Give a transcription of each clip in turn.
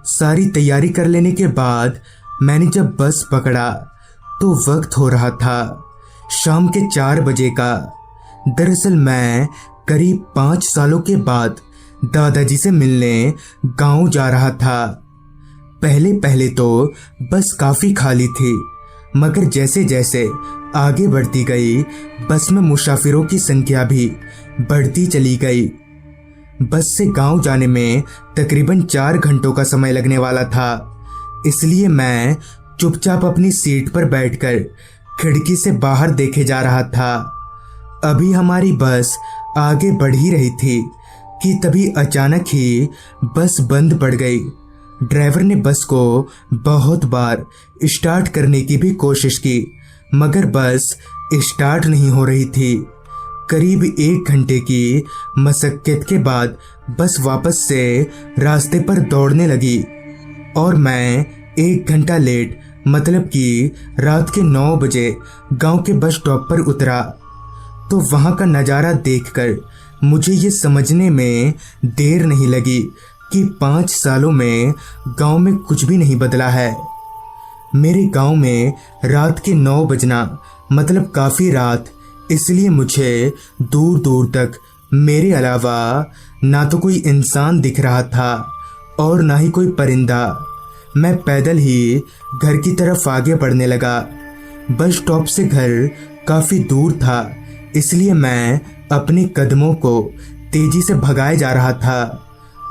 सारी तैयारी कर लेने के बाद मैंने जब बस पकड़ा तो वक्त हो रहा था शाम के 4 बजे का। दरअसल मैं करीब 5 सालों के बाद दादाजी से मिलने गांव जा रहा था। पहले पहले तो बस काफ़ी खाली थी, मगर जैसे जैसे आगे बढ़ती गई बस में मुसाफिरों की संख्या भी बढ़ती चली गई। बस से गांव जाने में तकरीबन 4 घंटों का समय लगने वाला था, इसलिए मैं चुपचाप अपनी सीट पर बैठकर खिड़की से बाहर देखे जा रहा था। अभी हमारी बस आगे बढ़ ही रही थी कि तभी अचानक ही बस बंद पड़ गई। ड्राइवर ने बस को बहुत बार स्टार्ट करने की भी कोशिश की, मगर बस स्टार्ट नहीं हो रही थी। करीब 1 घंटे की मशक्कत के बाद बस वापस से रास्ते पर दौड़ने लगी और मैं 1 घंटा लेट, मतलब कि रात के 9 बजे गांव के बस स्टॉप पर उतरा। तो वहां का नज़ारा देखकर मुझे ये समझने में देर नहीं लगी कि 5 सालों में गांव में कुछ भी नहीं बदला है। मेरे गांव में रात के 9 बजना मतलब काफ़ी रात, इसलिए मुझे दूर दूर तक मेरे अलावा ना तो कोई इंसान दिख रहा था और ना ही कोई परिंदा। मैं पैदल ही घर की तरफ आगे बढ़ने लगा। बस स्टॉप से घर काफ़ी दूर था, इसलिए मैं अपने कदमों को तेजी से भगाए जा रहा था।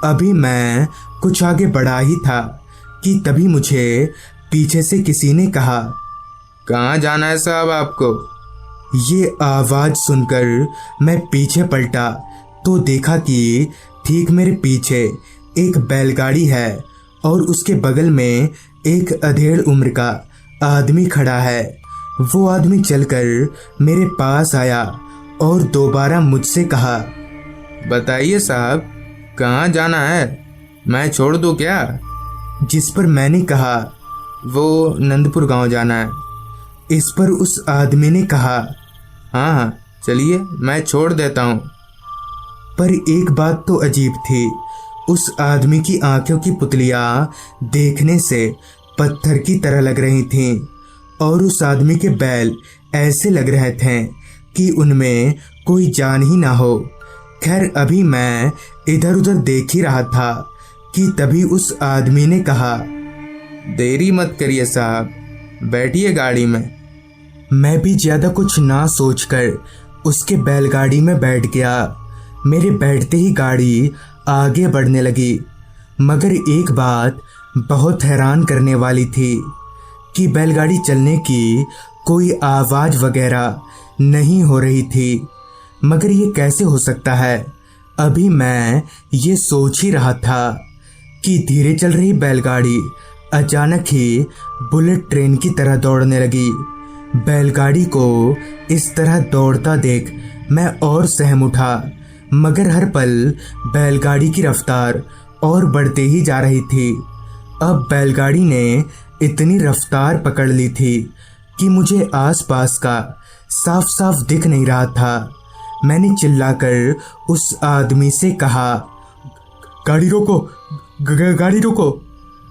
अभी मैं कुछ आगे बढ़ा ही था कि तभी मुझे पीछे से किसी ने कहा, कहाँ जाना है साहब आपको? ये आवाज़ सुनकर मैं पीछे पलटा तो देखा कि ठीक मेरे पीछे एक बैलगाड़ी है और उसके बगल में एक अधेड़ उम्र का आदमी खड़ा है। वो आदमी चलकर मेरे पास आया और दोबारा मुझसे कहा, बताइए साहब, कहाँ जाना है? मैं छोड़ दूँ क्या? जिस पर मैंने कहा, वो नंदपुर गांव जाना है। इस पर उस आदमी ने कहा, हाँ हाँ चलिए, मैं छोड़ देता हूँ। पर एक बात तो अजीब थी, उस आदमी की आंखों की पुतलियां देखने से पत्थर की तरह लग रही थीं और उस आदमी के बैल ऐसे लग रहे थे कि उनमें कोई जान ही ना हो। खैर, अभी मैं इधर उधर देख ही रहा था कि तभी उस आदमी ने कहा, देरी मत करिए साहब, बैठिए गाड़ी में। मैं भी ज़्यादा कुछ ना सोचकर उसके बैलगाड़ी में बैठ गया। मेरे बैठते ही गाड़ी आगे बढ़ने लगी, मगर एक बात बहुत हैरान करने वाली थी कि बैलगाड़ी चलने की कोई आवाज़ वगैरह नहीं हो रही थी। मगर ये कैसे हो सकता है? अभी मैं ये सोच ही रहा था कि धीरे चल रही बैलगाड़ी अचानक ही बुलेट ट्रेन की तरह दौड़ने लगी। बैलगाड़ी को इस तरह दौड़ता देख मैं और सहम उठा, मगर हर पल बैलगाड़ी की रफ्तार और बढ़ते ही जा रही थी। अब बैलगाड़ी ने इतनी रफ्तार पकड़ ली थी कि मुझे आसपास का साफ साफ दिख नहीं रहा था। मैंने चिल्लाकर उस आदमी से कहा, गाड़ी रोको, गाड़ी रोको।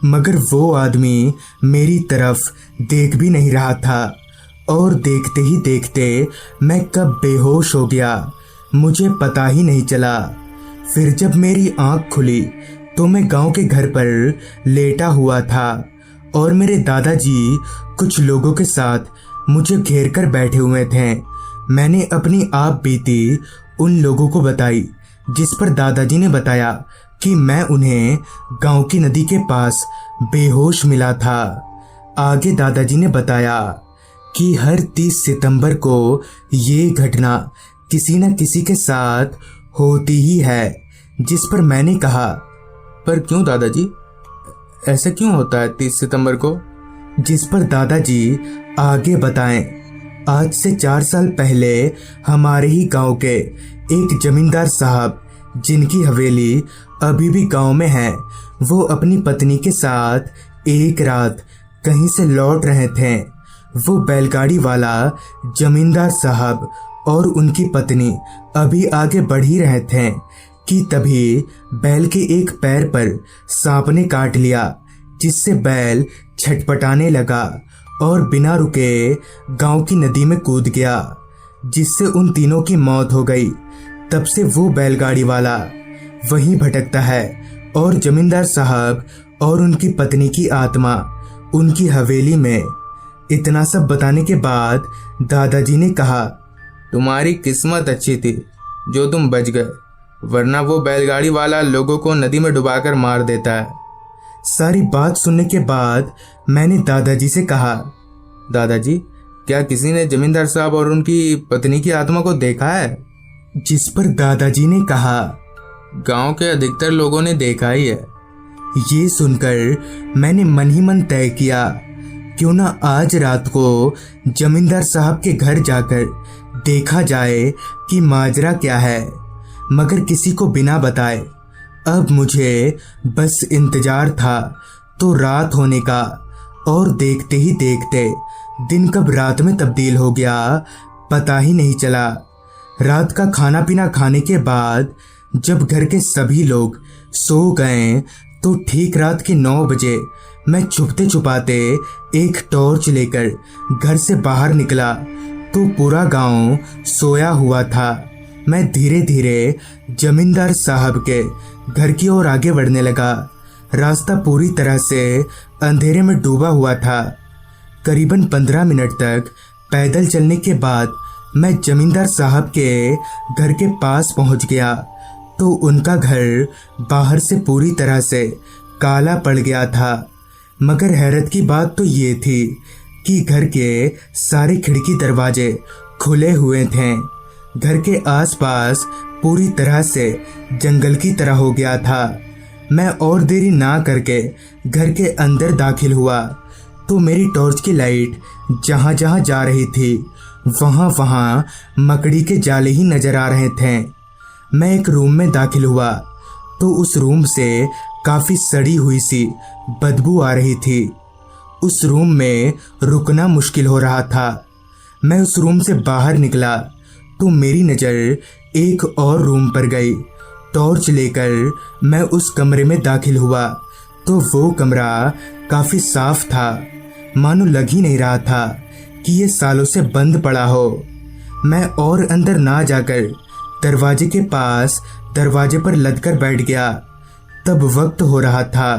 मगर वो आदमी मेरी तरफ देख भी नहीं रहा था और देखते ही देखते मैं कब बेहोश हो गया मुझे पता ही नहीं चला। फिर जब मेरी आंख खुली तो मैं गांव के घर पर लेटा हुआ था और मेरे दादाजी कुछ लोगों के साथ मुझे घेर कर बैठे हुए थे। मैंने अपनी आप बीती उन लोगों को बताई, जिस पर दादाजी ने बताया कि मैं उन्हें गांव की नदी के पास बेहोश मिला था। आगे दादाजी ने बताया कि हर 30 सितंबर को ये घटना किसी न किसी के साथ होती ही है। जिस पर मैंने कहा, पर क्यों दादाजी, ऐसा क्यों होता है 30 सितंबर को? जिस पर दादाजी आगे बताएं, आज से 4 साल पहले हमारे ही गांव के एक जमींदार साहब, जिनकी हवेली अभी भी गांव में है, वो अपनी पत्नी के साथ एक रात कहीं से लौट रहे थे। वो बैलगाड़ी वाला जमींदार साहब और उनकी पत्नी अभी आगे बढ़ ही रहे थे कि तभी बैल के एक पैर पर सांप ने काट लिया, जिससे बैल छटपटाने लगा और बिना रुके गांव की नदी में कूद गया, जिससे उन तीनों की मौत हो गई। तब से वो बैलगाड़ी वाला वहीं भटकता है और जमींदार साहब और उनकी पत्नी की आत्मा उनकी हवेली में। इतना सब बताने के बाद दादाजी ने कहा, तुम्हारी किस्मत अच्छी थी जो तुम बच गए, वरना वो बैलगाड़ी वाला लोगों को नदी में डुबाकर मार देता है। सारी बात सुनने के बाद मैंने दादाजी से कहा, दादाजी, क्या किसी ने जमींदार साहब और उनकी पत्नी की आत्मा को देखा है? जिस पर दादाजी ने कहा, गांव के अधिकतर लोगों ने देखा ही है। ये सुनकर मैंने मन ही मन तय किया, क्यों ना आज रात को जमींदार साहब के घर जाकर देखा जाए कि माजरा क्या है, मगर किसी को बिना बताए। अब मुझे बस इंतजार था तो रात होने का, और देखते ही देखते दिन कब रात में तब्दील हो गया पता ही नहीं चला। रात का खाना पीना खाने के बाद जब घर के सभी लोग सो गए तो ठीक रात के 9 बजे मैं छुपते छुपाते एक टॉर्च लेकर घर से बाहर निकला तो पूरा गांव सोया हुआ था। मैं धीरे धीरे जमींदार साहब के घर की ओर आगे बढ़ने लगा। रास्ता पूरी तरह से अंधेरे में डूबा हुआ था। करीबन 15 मिनट तक पैदल चलने के बाद मैं जमींदार साहब के घर के पास पहुंच गया तो उनका घर बाहर से पूरी तरह से काला पड़ गया था। मगर हैरत की बात तो ये थी कि घर के सारे खिड़की दरवाजे खुले हुए थे। घर के आसपास पूरी तरह से जंगल की तरह हो गया था। मैं और देरी ना करके घर के अंदर दाखिल हुआ तो मेरी टॉर्च की लाइट जहाँ जहाँ जा रही थी वहाँ मकड़ी के जाले ही नजर आ रहे थे। मैं एक रूम में दाखिल हुआ तो उस रूम से काफी सड़ी हुई सी बदबू आ रही थी। उस रूम में रुकना मुश्किल हो रहा था। मैं उस रूम से बाहर निकला तो मेरी नज़र एक और रूम पर गई। टॉर्च लेकर मैं उस कमरे में दाखिल हुआ तो वो कमरा काफी साफ था। मानो लग ही नहीं रहा था कि ये सालों से बंद पड़ा हो। मैं और अंदर ना जाकर दरवाजे के पास दरवाजे पर लदकर बैठ गया। तब वक्त हो रहा था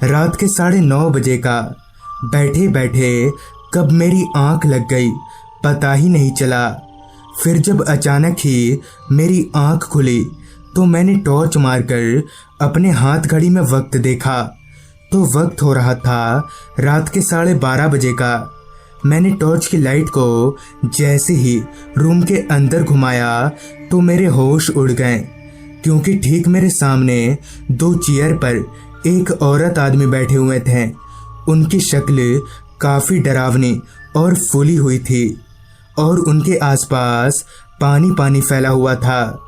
रात के 9:30 बजे का। बैठे बैठे कब मेरी आंख लग गई पता ही नहीं चला। फिर जब अचानक ही मेरी आंख खुली तो मैंने टॉर्च मारकर अपने हाथ घड़ी में वक्त देखा तो वक्त हो रहा था रात के 12:30 बजे का। मैंने टॉर्च की लाइट को जैसे ही रूम के अंदर घुमाया तो मेरे होश उड़ गए, क्योंकि ठीक मेरे सामने 2 चेयर पर एक औरत आदमी बैठे हुए थे। उनकी शक्ल काफ़ी डरावनी और फूली हुई थी और उनके आसपास पानी पानी फैला हुआ था।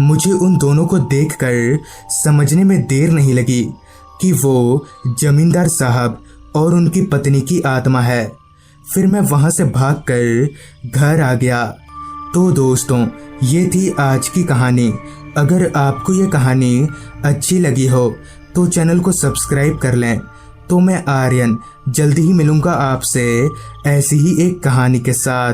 मुझे उन दोनों को देखकर समझने में देर नहीं लगी कि वो जमींदार साहब और उनकी पत्नी की आत्मा है। फिर मैं वहाँ से भागकर घर आ गया। तो दोस्तों, ये थी आज की कहानी। अगर आपको ये कहानी अच्छी लगी हो तो चैनल को सब्सक्राइब कर लें। तो मैं आर्यन जल्दी ही मिलूँगा आपसे ऐसी ही एक कहानी के साथ।